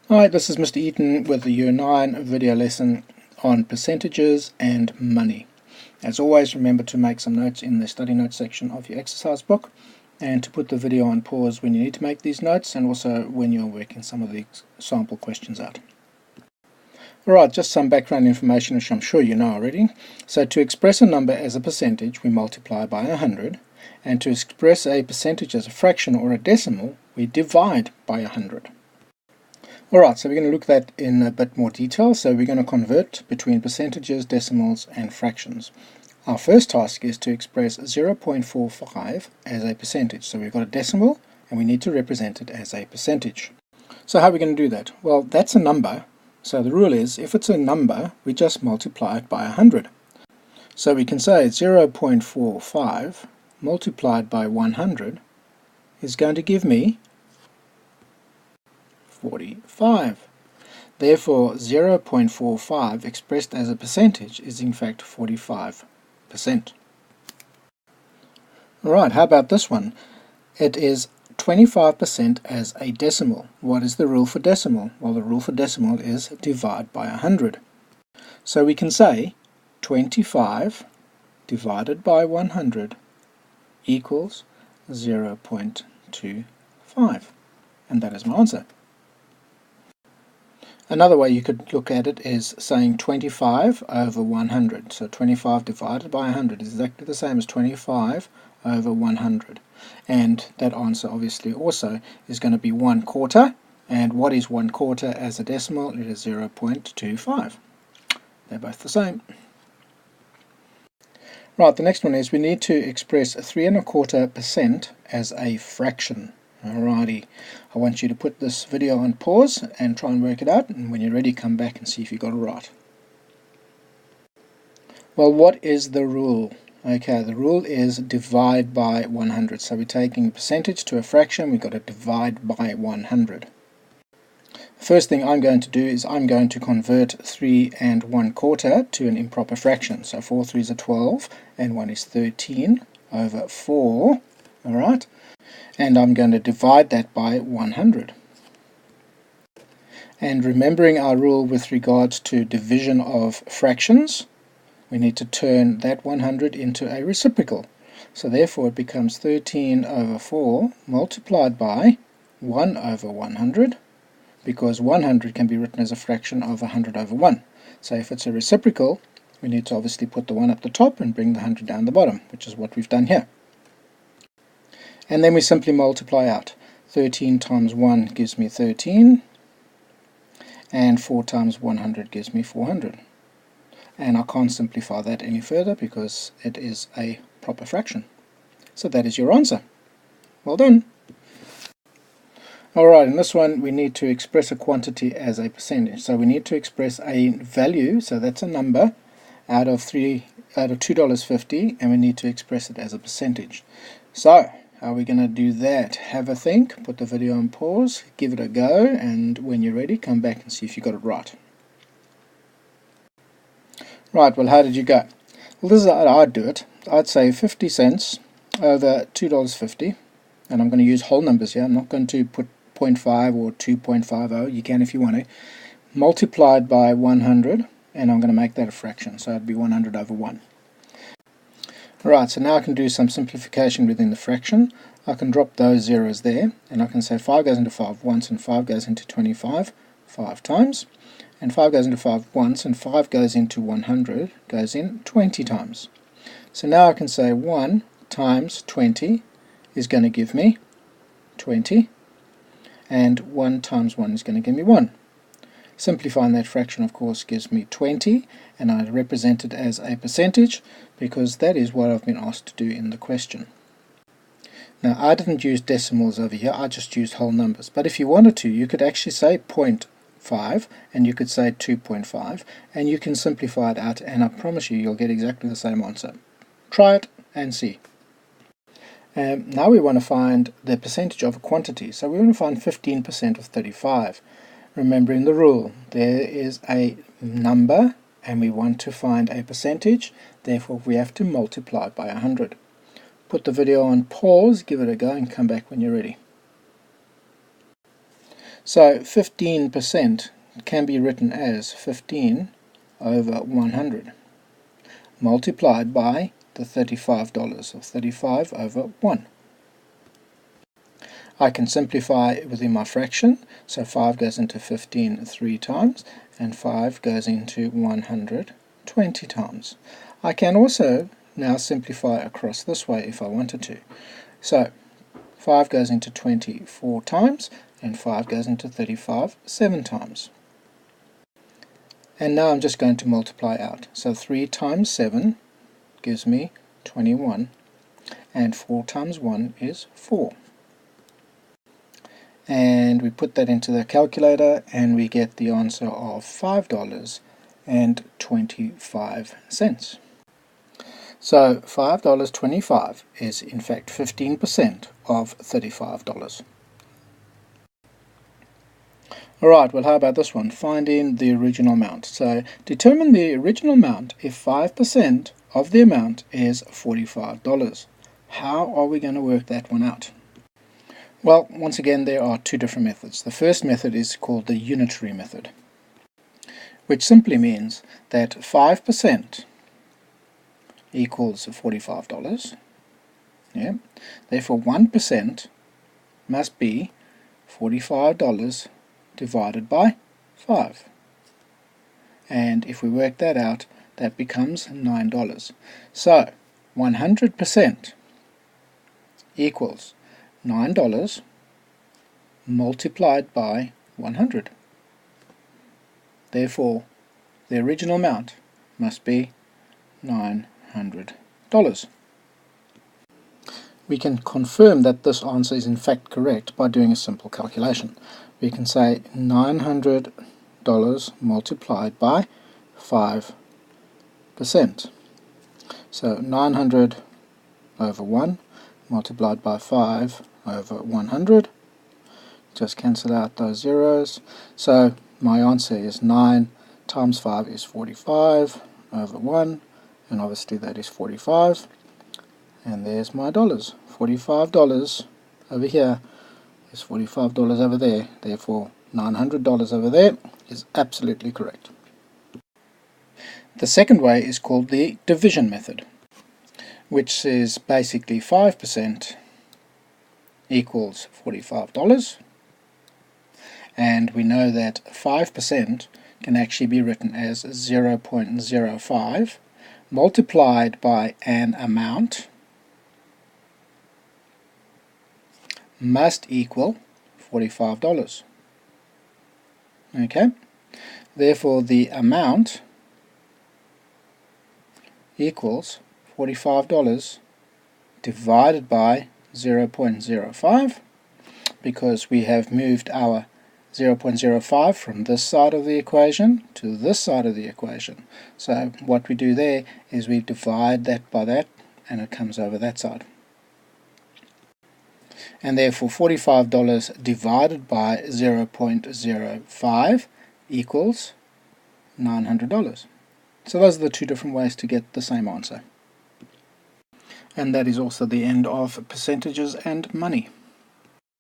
Hi, this is Mr. Eaton with the Year 9 video lesson on percentages and money. As always, remember to make some notes in the study notes section of your exercise book and to put the video on pause when you need to make these notes and also when you're working some of the sample questions out. Alright, just some background information which I'm sure you know already. So to express a number as a percentage, we multiply by 100, and to express a percentage as a fraction or a decimal, we divide by 100. Alright, so we're going to look at that in a bit more detail. So we're going to convert between percentages, decimals and fractions. Our first task is to express 0.45 as a percentage. So we've got a decimal and we need to represent it as a percentage. So how are we going to do that? Well, that's a number. So the rule is, if it's a number, we just multiply it by 100. So we can say 0.45 multiplied by 100 is going to give me 45. Therefore, 0.45 expressed as a percentage is in fact 45%. Alright, how about this one? It is 25% as a decimal. What is the rule for decimal? Well, the rule for decimal is divide by 100. So we can say 25 divided by 100 equals 0.25. And that is my answer. Another way you could look at it is saying 25 over 100. So 25 divided by 100 is exactly the same as 25 over 100. And that answer obviously also is going to be 1/4. And what is 1/4 as a decimal? It is 0.25. They're both the same. Right, the next one is we need to express 3¼ % as a fraction. Alrighty, I want you to put this video on pause and try and work it out, and when you're ready come back and see if you got it right. Well, what is the rule? Okay, the rule is divide by 100. So we're taking a percentage to a fraction, we've got to divide by 100. The first thing I'm going to do is I'm going to convert 3¼ to an improper fraction. So 4 3s are 12 and 1 is 13 over 4. Alright. And I'm going to divide that by 100. And remembering our rule with regards to division of fractions, we need to turn that 100 into a reciprocal. So therefore it becomes 13 over 4 multiplied by 1 over 100, because 100 can be written as a fraction of 100 over 1. So if it's a reciprocal, we need to obviously put the 1 up the top and bring the 100 down the bottom, which is what we've done here. And then we simply multiply out. 13 times 1 gives me 13, and 4 times 100 gives me 400. And I can't simplify that any further because it is a proper fraction. So that is your answer. Well done. Alright, in this one we need to express a quantity as a percentage. So we need to express a value, so that's a number, out of $2.50, and we need to express it as a percentage. So how are we going to do that? Have a think, put the video on pause, give it a go, and when you're ready, come back and see if you got it right. Right, well, how did you go? Well, this is how I'd do it. I'd say 50 cents over $2.50, and I'm going to use whole numbers here. I'm not going to put 0.5 or 2.50, you can if you want to, multiplied by 100, and I'm going to make that a fraction, so it'd be 100 over 1. Right, so now I can do some simplification within the fraction. I can drop those zeros there, and I can say 5 goes into 5 once, and 5 goes into 25 5 times. And 5 goes into 5 once, and 5 goes into 100, goes in 20 times. So now I can say 1 times 20 is going to give me 20, and 1 times 1 is going to give me 1. Simplifying that fraction, of course, gives me 20, and I represent it as a percentage because that is what I've been asked to do in the question. Now, I didn't use decimals over here, I just used whole numbers. But if you wanted to, you could actually say 0.5, and you could say 2.5, and you can simplify it out, and I promise you, you'll get exactly the same answer. Try it and see. Now we want to find the percentage of a quantity. So we want to find 15% of 35. Remembering the rule, there is a number and we want to find a percentage, therefore we have to multiply by 100. Put the video on pause, give it a go and come back when you're ready. So 15% can be written as 15 over 100 multiplied by the $35, or 35 over 1. I can simplify within my fraction, so 5 goes into 15 3 times, and 5 goes into 100 20 times. I can also now simplify across this way if I wanted to. So 5 goes into 20 4 times, and 5 goes into 35 7 times. And now I'm just going to multiply out. So 3 times 7 gives me 21, and 4 times 1 is 4. And we put that into the calculator and we get the answer of $5.25. So $5.25 is in fact 15% of $35. Alright, well how about this one? Finding the original amount. So determine the original amount if 5% of the amount is $45. How are we going to work that one out? Well, once again, there are two different methods. The first method is called the unitary method, which simply means that 5% equals $45. Yeah. Therefore, 1% must be $45 divided by 5. And if we work that out, that becomes $9. So, 100% equals $9 multiplied by 100. Therefore, the original amount must be $900. We can confirm that this answer is in fact correct by doing a simple calculation. We can say $900 multiplied by 5%. So 900 over 1 multiplied by 5 over 100. Just cancel out those zeros. So my answer is 9 times 5 is 45 over 1, and obviously that is 45. And there's my dollars. $45 over here is $45 over there. Therefore, $900 over there is absolutely correct. The second way is called the division method, which is basically 5% equals $45. And we know that 5% can actually be written as 0.05 multiplied by an amount must equal $45. Okay? Therefore, the amount equals $45 divided by 0.05, because we have moved our 0.05 from this side of the equation to this side of the equation. So what we do there is we divide that by that, and it comes over that side. And therefore $45 divided by 0.05 equals $900. So those are the two different ways to get the same answer. And that is also the end of percentages and money.